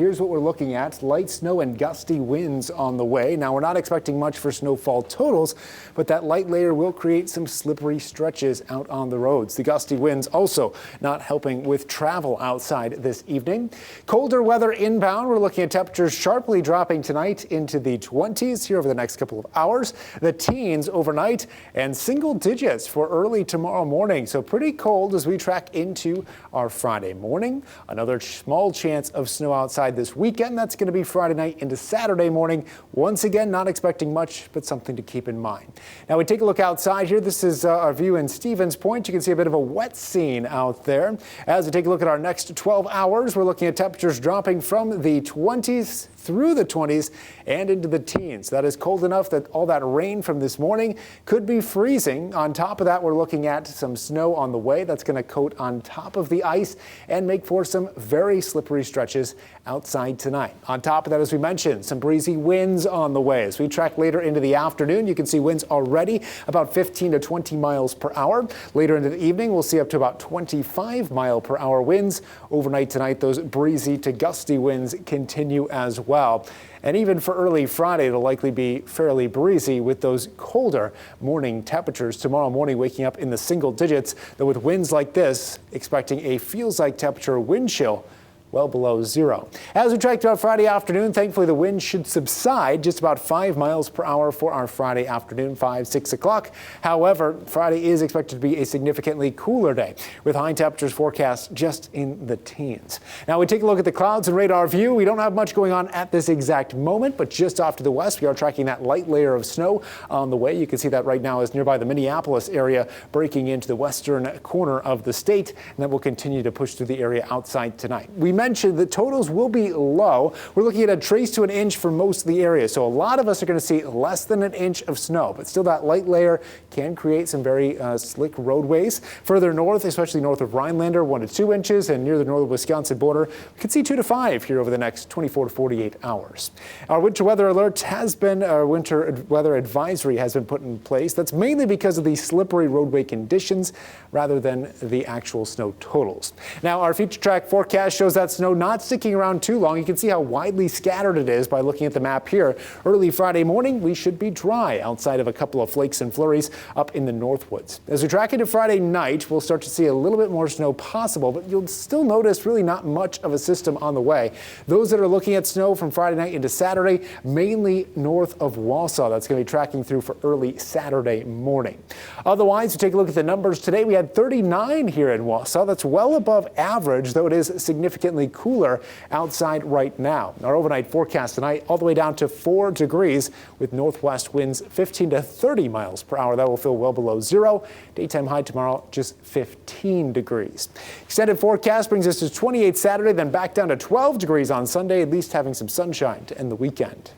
Here's what we're looking at. Light snow and gusty winds on the way. Now, we're not expecting much for snowfall totals, but that light layer will create some slippery stretches out on the roads. The gusty winds also not helping with travel outside this evening. Colder weather inbound. We're looking at temperatures sharply dropping tonight into the 20s here over the next couple of hours. The teens overnight and single digits for early tomorrow morning. So pretty cold as we track into our Friday morning. Another small chance of snow outside this weekend. That's going to be Friday night into Saturday morning. Once again, not expecting much, but something to keep in mind. Now we take a look outside here. This is our view in Stevens Point. You can see a bit of a wet scene out there. As we take a look at our next 12 hours, we're looking at temperatures dropping from the 20s through the 20s and into the teens. That is cold enough that all that rain from this morning could be freezing. On top of that, we're looking at some snow on the way. That's going to coat on top of the ice and make for some very slippery stretches outside tonight. On top of that, as we mentioned, some breezy winds on the way. As we track later into the afternoon, you can see winds already about 15 to 20 miles per hour. Later into the evening, we'll see up to about 25-mile-per-hour winds. Overnight tonight, those breezy to gusty winds continue as well. And even for early Friday, it'll likely be fairly breezy with those colder morning temperatures. Tomorrow morning, waking up in the single digits, though with winds like this, expecting a feels-like temperature wind chill well below zero. As we track throughout Friday afternoon, thankfully the wind should subside just about 5 miles per hour for our Friday afternoon, 6 o'clock. However, Friday is expected to be a significantly cooler day with high temperatures forecast just in the teens. Now we take a look at the clouds and radar view. We don't have much going on at this exact moment, but just off to the west, we are tracking that light layer of snow on the way. You can see that right now is nearby the Minneapolis area, breaking into the western corner of the state, and that will continue to push through the area outside tonight. We mentioned the totals will be low. We're looking at a trace to an inch for most of the area, so a lot of us are going to see less than an inch of snow, but still that light layer can create some very slick roadways. Further north, especially north of Rhinelander, 1 to 2 inches, and near the northern Wisconsin border, we could see 2 to 5 here over the next 24 to 48 hours. Our winter weather alert has been, our winter weather advisory has been put in place. That's mainly because of the slippery roadway conditions rather than the actual snow totals. Now, our future track forecast shows that snow not sticking around too long. You can see how widely scattered it is by looking at the map here. Early Friday morning, we should be dry outside of a couple of flakes and flurries up in the Northwoods. As we track into Friday night, we'll start to see a little bit more snow possible, but you'll still notice really not much of a system on the way. Those that are looking at snow from Friday night into Saturday, mainly north of Wausau. That's going to be tracking through for early Saturday morning. Otherwise, we take a look at the numbers today. We had 39 here in Wausau. That's well above average, though it is significantly cooler outside right now. Our overnight forecast tonight all the way down to 4 degrees with northwest winds 15 to 30 miles per hour. That will feel well below zero. Daytime high tomorrow just 15 degrees. Extended forecast brings us to 28 Saturday, then back down to 12 degrees on Sunday, at least having some sunshine to end the weekend.